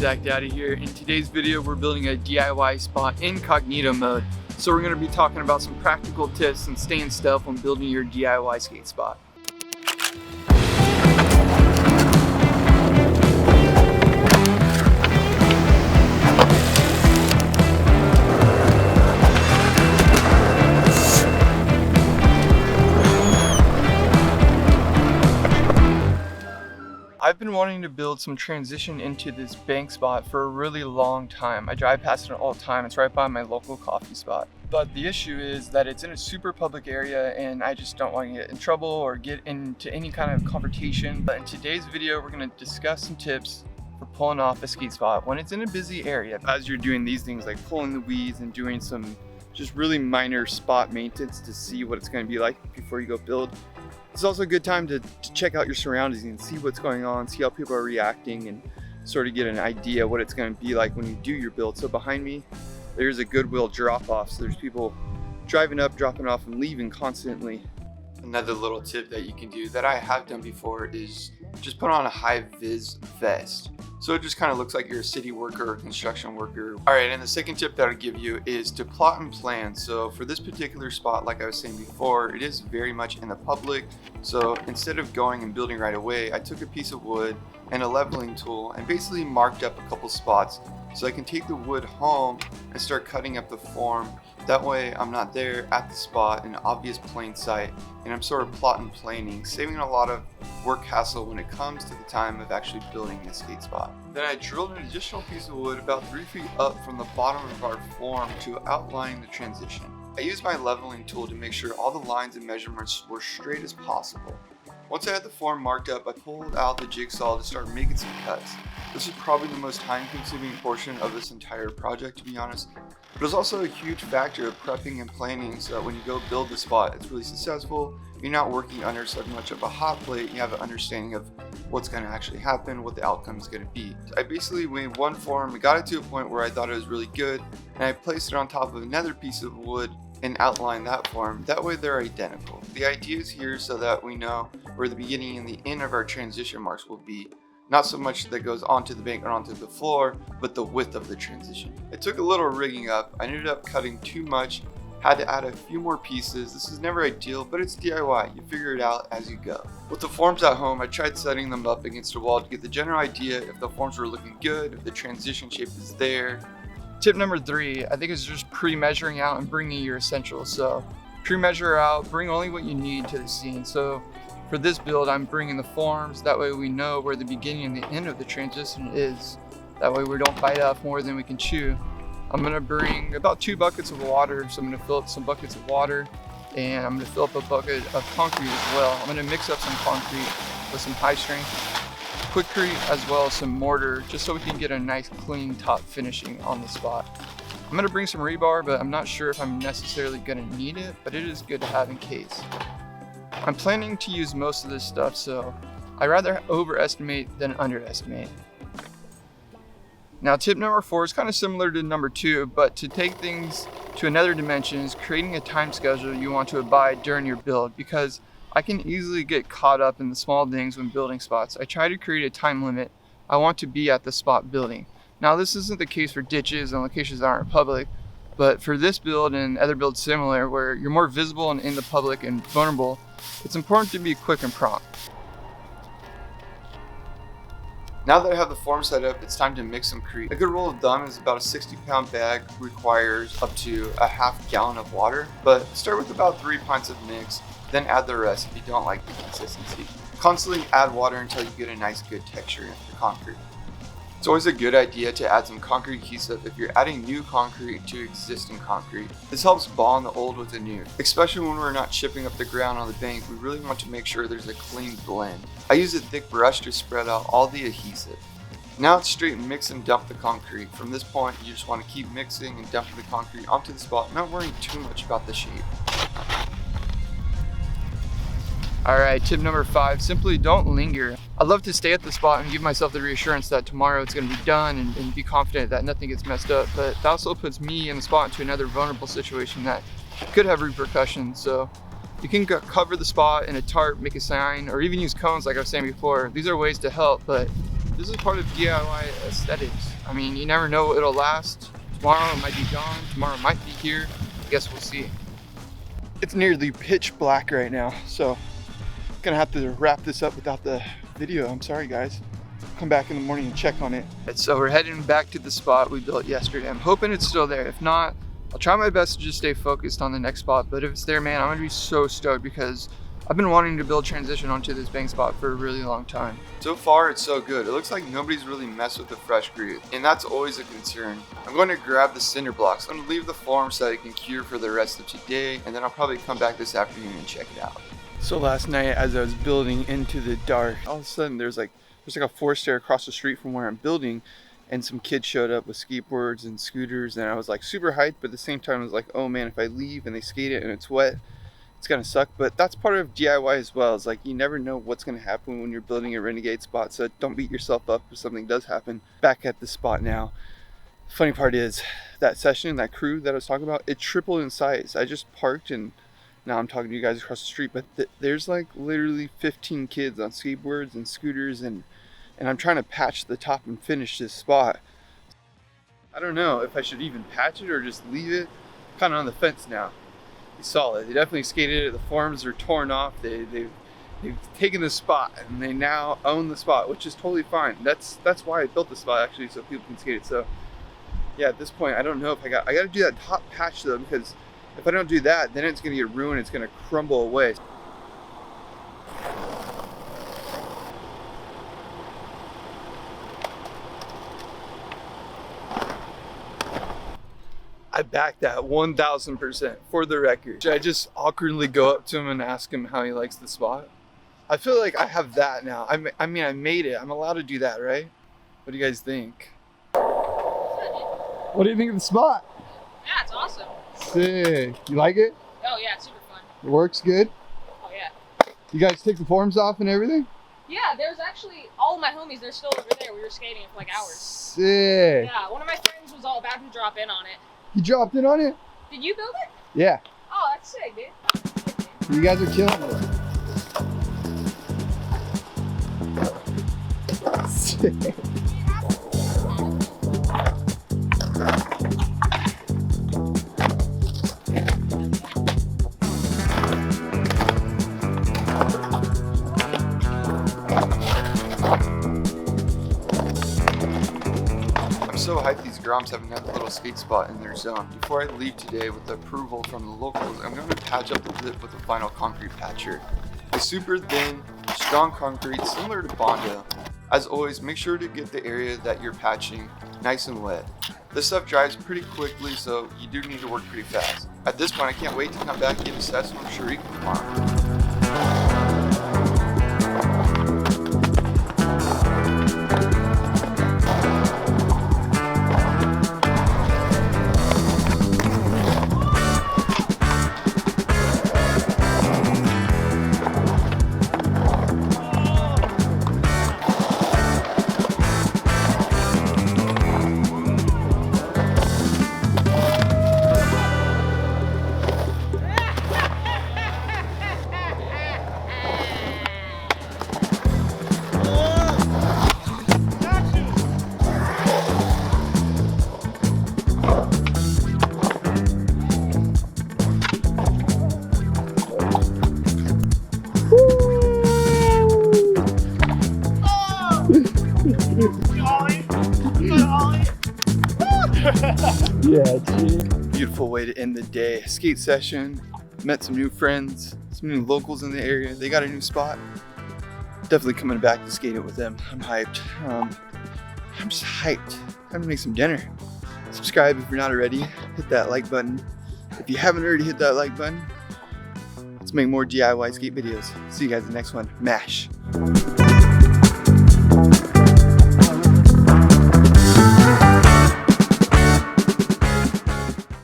Zach Daddy here. In today's video, we're building a DIY spot incognito mode. So we're going to be talking about some practical tips and staying stealth when building your DIY skate spot. I've been wanting to build some transition into this bank spot for a really long time. I drive past it all the time. It's right by my local coffee spot. But the issue is that it's in a super public area and I just don't want to get in trouble or get into any kind of confrontation. But in today's video, we're going to discuss some tips for pulling off a skate spot when it's in a busy area. As you're doing these things like pulling the weeds and doing some just really minor spot maintenance to see what it's going to be like before you go build. It's also a good time to check out your surroundings and see what's going on, see how people are reacting, and sort of get an idea what it's going to be like when you do your build. So behind me, there's a Goodwill drop-off. So there's people driving up, dropping off, and leaving constantly. Another little tip that you can do that I have done before is just put on a High-Vis Vest. So it just kind of looks like you're a city worker or construction worker. All right, and the second tip that I'll give you is to plot and plan. So for this particular spot, like I was saying before, it is very much in the public. So instead of going and building right away, I took a piece of wood and a leveling tool and basically marked up a couple spots so I can take the wood home and start cutting up the form. That way I'm not there at the spot in obvious plain sight, and I'm sort of plot and planning, saving a lot of work hassle when it comes to the time of actually building this skate spot. Then I drilled an additional piece of wood about 3 feet up from the bottom of our form to outline the transition. I used my leveling tool to make sure all the lines and measurements were straight as possible. Once I had the form marked up, I pulled out the jigsaw to start making some cuts. This is probably the most time-consuming portion of this entire project, to be honest. But it's also a huge factor of prepping and planning so that when you go build the spot, it's really successful. You're not working under so much of a hot plate. You have an understanding of what's going to actually happen, what the outcome is going to be. I basically made one form and got it to a point where I thought it was really good, and I placed it on top of another piece of wood and outline that form. That way they're identical. The idea is here so that we know where the beginning and the end of our transition marks will be. Not so much that goes onto the bank or onto the floor, but the width of the transition. It took a little rigging up. I ended up cutting too much, had to add a few more pieces. This is never ideal, but it's DIY. You figure it out as you go. With the forms at home, I tried setting them up against a wall to get the general idea if the forms were looking good, if the transition shape is there. Tip number 3, I think, is just pre-measuring out and bringing your essentials. So pre-measure out, bring only what you need to the scene. So for this build, I'm bringing the forms. That way we know where the beginning and the end of the transition is. That way we don't bite off more than we can chew. I'm gonna bring about 2 buckets of water. So I'm gonna fill up some buckets of water, and I'm gonna fill up a bucket of concrete as well. I'm gonna mix up some concrete with some high strength Quickcrete as well as some mortar, just so we can get a nice clean top finishing on the spot. I'm gonna bring some rebar, but I'm not sure if I'm necessarily gonna need it, but it is good to have in case. I'm planning to use most of this stuff, so I rather overestimate than underestimate. Now tip number 4 is kind of similar to number 2, but to take things to another dimension is creating a time schedule you want to abide during your build, because I can easily get caught up in the small things when building spots. I try to create a time limit. I want to be at the spot building. Now this isn't the case for ditches and locations that aren't public, but for this build and other builds similar where you're more visible and in the public and vulnerable, it's important to be quick and prompt. Now that I have the form set up, it's time to mix some concrete. A good rule of thumb is about a 60-pound bag requires up to a half gallon of water, but start with about 3 pints of mix, then add the rest if you don't like the consistency. Constantly add water until you get a nice good texture into the concrete. It's always a good idea to add some concrete adhesive if you're adding new concrete to existing concrete. This helps bond the old with the new. Especially when we're not chipping up the ground on the bank, we really want to make sure there's a clean blend. I use a thick brush to spread out all the adhesive. Now it's straight mix and dump the concrete. From this point, you just want to keep mixing and dumping the concrete onto the spot, not worrying too much about the shape. Alright, tip number 5, simply don't linger. I love to stay at the spot and give myself the reassurance that tomorrow it's going to be done and be confident that nothing gets messed up, but that also puts me in the spot into another vulnerable situation that could have repercussions. So you can cover the spot in a tarp, make a sign, or even use cones like I was saying before. These are ways to help, but This is part of DIY aesthetics. I mean, you never know it'll last. Tomorrow it might be gone, tomorrow it might be here. I guess we'll see. It's nearly pitch black right now, so I'm gonna have to wrap this up without the video. I'm sorry guys. Come back in the morning and check on it. So we're heading back to the spot we built yesterday. I'm hoping it's still there. If not, I'll try my best to just stay focused on the next spot. But if it's there, man, I'm gonna be so stoked because I've been wanting to build transition onto this bank spot for a really long time. So far, it's so good. It looks like nobody's really messed with the fresh groove, and that's always a concern. I'm going to grab the cinder blocks. I'm going to leave the form so that it can cure for the rest of today, and then I'll probably come back this afternoon and check it out. So last night, as I was building into the dark, all of a sudden there's like a forest area across the street from where I'm building, and some kids showed up with skateboards and scooters, and I was like super hyped, but at the same time I was like, oh man, if I leave and they skate it and it's wet, it's gonna suck. But that's part of DIY as well. It's like you never know what's gonna happen when you're building a renegade spot, so don't beat yourself up if something does happen. Back at the spot now. Funny part is that session, that crew that I was talking about, it tripled in size. I just parked and now I'm talking to you guys across the street, but there's like literally 15 kids on skateboards and scooters, and I'm trying to patch the top and finish this spot. I don't know if I should even patch it or just leave it. Kind of on the fence now. Solid. They definitely skated it. The forms are torn off. They've taken the spot and they now own the spot, which is totally fine. That's why I built the spot actually, so people can skate it. So yeah, at this point I don't know if I got to do that top patch though, because if I don't do that, then it's gonna get ruined. It's gonna crumble away. I back that 1000% for the record. Should I just awkwardly go up to him and ask him how he likes the spot? I feel like I have that now. I mean, I made it. I'm allowed to do that, right? What do you guys think? What do you think of the spot? Yeah, it's awesome. Sick. You like it? Oh yeah, it's super fun. It works good? Oh yeah. You guys take the forms off and everything? Yeah, there's actually, all of my homies, they're still over there. We were skating for like hours. Sick. Yeah, one of my friends was all about to drop in on it. You dropped in on it? Did you build it? Yeah. Oh, that's sick, dude. You guys are killing it. Sick. So hyped these Groms have another little skate spot in their zone. Before I leave today with the approval from the locals, I'm going to patch up the lip with a vinyl concrete patcher. It's super thin, strong concrete, similar to Bondo. As always, make sure to get the area that you're patching nice and wet. This stuff dries pretty quickly, so you do need to work pretty fast. At this point, I can't wait to come back and get assessed from Sharik tomorrow. Yeah, geez. Beautiful way to end the day. Skate session, met some new friends, some new locals in the area. They got a new spot. Definitely coming back to skate it with them. I'm hyped. I'm just hyped. Time to make some dinner. Subscribe if you're not already. Hit that like button. If you haven't already hit that like button, let's make more DIY skate videos. See you guys in the next one. MASH.